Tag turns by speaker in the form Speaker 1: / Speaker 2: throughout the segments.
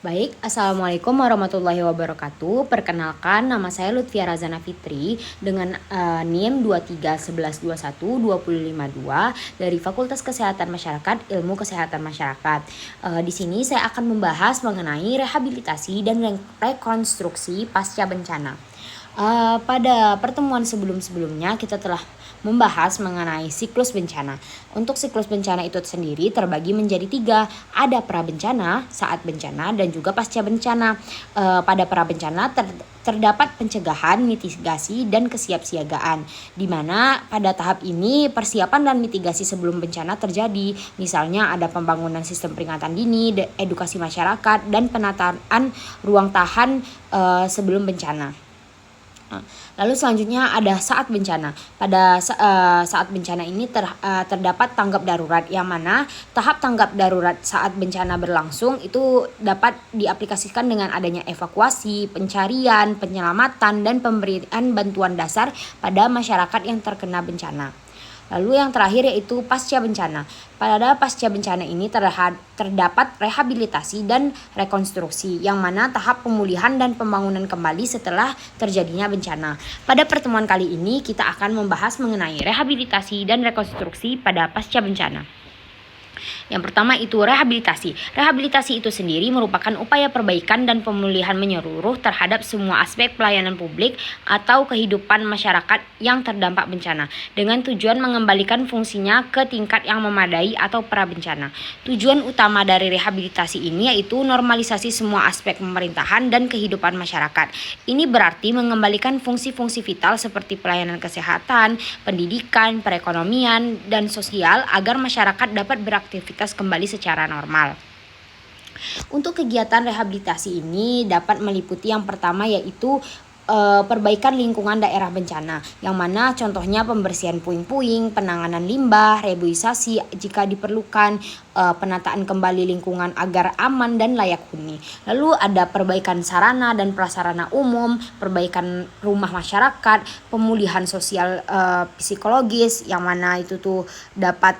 Speaker 1: Baik, Assalamualaikum warahmatullahi wabarakatuh. Perkenalkan, nama saya Lutfia Razana Fitri dengan NIM 2311212052 dari Fakultas Kesehatan Masyarakat Ilmu Kesehatan Masyarakat. Di sini saya akan membahas mengenai rehabilitasi dan rekonstruksi pasca bencana. Pada pertemuan sebelum-sebelumnya kita telah membahas mengenai siklus bencana. Untuk siklus bencana itu sendiri terbagi menjadi 3. Ada prabencana, saat bencana, dan juga pasca bencana. Pada prabencana terdapat pencegahan, mitigasi, dan kesiapsiagaan, di mana pada tahap ini persiapan dan mitigasi sebelum bencana terjadi. Misalnya ada pembangunan sistem peringatan dini, edukasi masyarakat, dan penataan ruang tahan sebelum bencana. Lalu selanjutnya ada saat bencana. Pada saat bencana ini terdapat tanggap darurat, yang mana tahap tanggap darurat saat bencana berlangsung itu dapat diaplikasikan dengan adanya evakuasi, pencarian, penyelamatan, dan pemberian bantuan dasar pada masyarakat yang terkena bencana. Lalu yang terakhir yaitu pasca bencana. Pada pasca bencana ini terdapat rehabilitasi dan rekonstruksi, yang mana tahap pemulihan dan pembangunan kembali setelah terjadinya bencana. Pada pertemuan kali ini kita akan membahas mengenai rehabilitasi dan rekonstruksi pada pasca bencana. Yang pertama itu rehabilitasi. Rehabilitasi itu sendiri merupakan upaya perbaikan dan pemulihan menyeluruh terhadap semua aspek pelayanan publik atau kehidupan masyarakat yang terdampak bencana, dengan tujuan mengembalikan fungsinya ke tingkat yang memadai atau prabencana. Tujuan utama dari rehabilitasi ini yaitu normalisasi semua aspek pemerintahan dan kehidupan masyarakat. Ini berarti mengembalikan fungsi-fungsi vital seperti pelayanan kesehatan, pendidikan, perekonomian, dan sosial agar masyarakat dapat beraktivitas kembali secara normal. Untuk kegiatan rehabilitasi ini dapat meliputi yang pertama yaitu perbaikan lingkungan daerah bencana, yang mana contohnya pembersihan puing-puing, penanganan limbah, reboisasi jika diperlukan, penataan kembali lingkungan agar aman dan layak huni. Lalu ada perbaikan sarana dan prasarana umum, perbaikan rumah masyarakat, pemulihan sosial psikologis, yang mana itu tuh dapat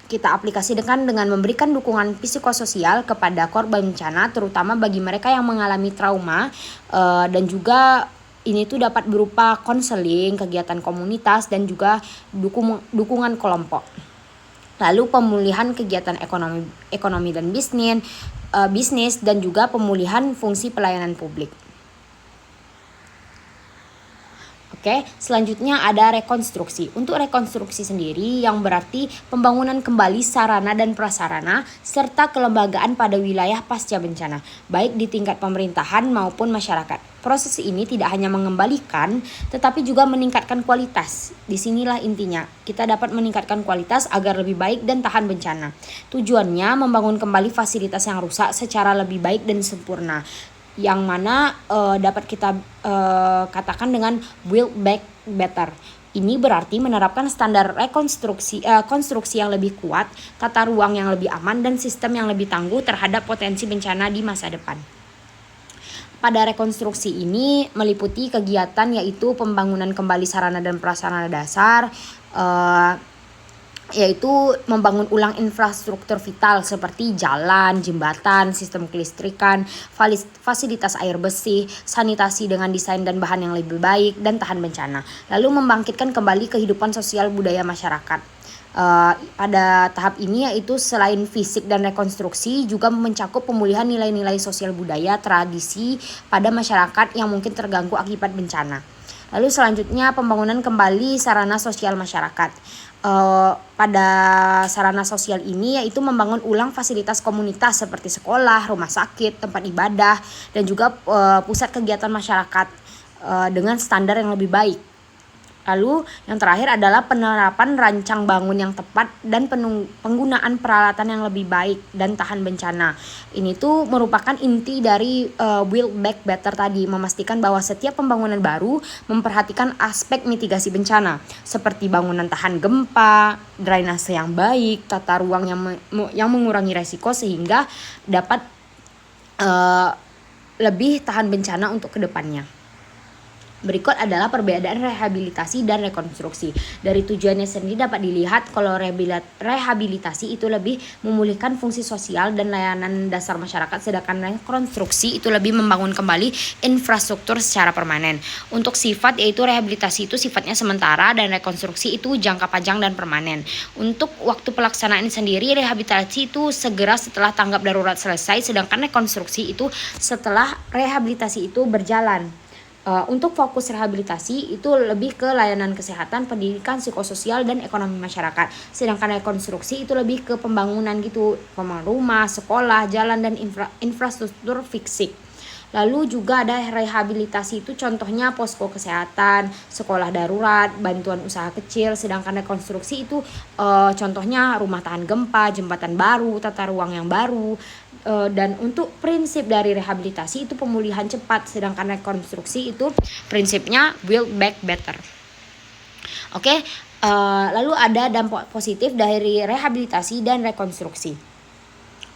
Speaker 1: kita aplikasikan dengan memberikan dukungan psikososial kepada korban bencana, terutama bagi mereka yang mengalami trauma, dan juga ini tuh dapat berupa konseling, kegiatan komunitas, dan juga dukungan kelompok. Lalu pemulihan kegiatan ekonomi dan bisnis, dan juga pemulihan fungsi pelayanan publik. Oke, selanjutnya ada rekonstruksi. Untuk rekonstruksi sendiri yang berarti pembangunan kembali sarana dan prasarana serta kelembagaan pada wilayah pasca bencana, baik di tingkat pemerintahan maupun masyarakat. Proses ini tidak hanya mengembalikan, tetapi juga meningkatkan kualitas. Disinilah intinya, kita dapat meningkatkan kualitas agar lebih baik dan tahan bencana. Tujuannya membangun kembali fasilitas yang rusak secara lebih baik dan sempurna, yang mana dapat kita katakan dengan build back better. Ini berarti menerapkan standar konstruksi yang lebih kuat, tata ruang yang lebih aman, dan sistem yang lebih tangguh terhadap potensi bencana di masa depan. Pada rekonstruksi ini meliputi kegiatan yaitu pembangunan kembali sarana dan prasarana dasar, yaitu membangun ulang infrastruktur vital seperti jalan, jembatan, sistem kelistrikan, fasilitas air bersih, sanitasi dengan desain dan bahan yang lebih baik dan tahan bencana. Lalu membangkitkan kembali kehidupan sosial budaya masyarakat. Pada tahap ini yaitu selain fisik dan rekonstruksi juga mencakup pemulihan nilai-nilai sosial budaya tradisi pada masyarakat yang mungkin terganggu akibat bencana. Lalu selanjutnya pembangunan kembali sarana sosial masyarakat. Pada sarana sosial ini yaitu membangun ulang fasilitas komunitas seperti sekolah, rumah sakit, tempat ibadah, dan juga pusat kegiatan masyarakat dengan standar yang lebih baik. Lalu yang terakhir adalah penerapan rancang bangun yang tepat dan penggunaan peralatan yang lebih baik dan tahan bencana. Ini tuh merupakan inti dari build back better tadi, memastikan bahwa setiap pembangunan baru memperhatikan aspek mitigasi bencana seperti bangunan tahan gempa, drainase yang baik, tata ruang yang mengurangi resiko sehingga dapat lebih tahan bencana untuk kedepannya. Berikut adalah perbedaan rehabilitasi dan rekonstruksi. Dari tujuannya sendiri dapat dilihat kalau rehabilitasi itu lebih memulihkan fungsi sosial dan layanan dasar masyarakat, sedangkan rekonstruksi itu lebih membangun kembali infrastruktur secara permanen. Untuk sifat, yaitu rehabilitasi itu sifatnya sementara dan rekonstruksi itu jangka panjang dan permanen. Untuk waktu pelaksanaan sendiri, rehabilitasi itu segera setelah tanggap darurat selesai, sedangkan rekonstruksi itu setelah rehabilitasi itu berjalan. Untuk fokus rehabilitasi itu lebih ke layanan kesehatan, pendidikan, psikososial, dan ekonomi masyarakat. Sedangkan rekonstruksi itu lebih ke pembangunan gitu, pembangunan rumah, sekolah, jalan, dan infrastruktur fisik. Lalu juga ada rehabilitasi itu contohnya posko kesehatan, sekolah darurat, bantuan usaha kecil. Sedangkan rekonstruksi itu contohnya rumah tahan gempa, jembatan baru, tata ruang yang baru. Dan untuk prinsip dari rehabilitasi itu pemulihan cepat, sedangkan rekonstruksi itu prinsipnya build back better. Oke, lalu ada dampak positif dari rehabilitasi dan rekonstruksi.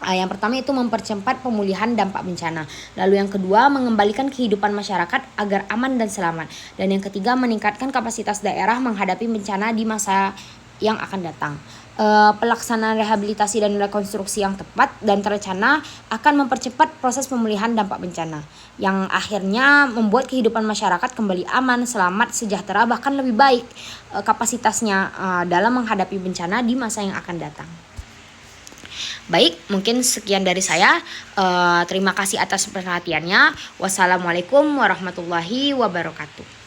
Speaker 1: Yang pertama itu mempercepat pemulihan dampak bencana. Lalu yang kedua, mengembalikan kehidupan masyarakat agar aman dan selamat. Dan yang ketiga, meningkatkan kapasitas daerah menghadapi bencana di masa yang akan datang. Pelaksanaan rehabilitasi dan rekonstruksi yang tepat dan terencana akan mempercepat proses pemulihan dampak bencana, yang akhirnya membuat kehidupan masyarakat kembali aman, selamat, sejahtera, bahkan lebih baik kapasitasnya dalam menghadapi bencana di masa yang akan datang. Baik, mungkin sekian dari saya. Terima kasih atas perhatiannya. Wassalamualaikum warahmatullahi wabarakatuh.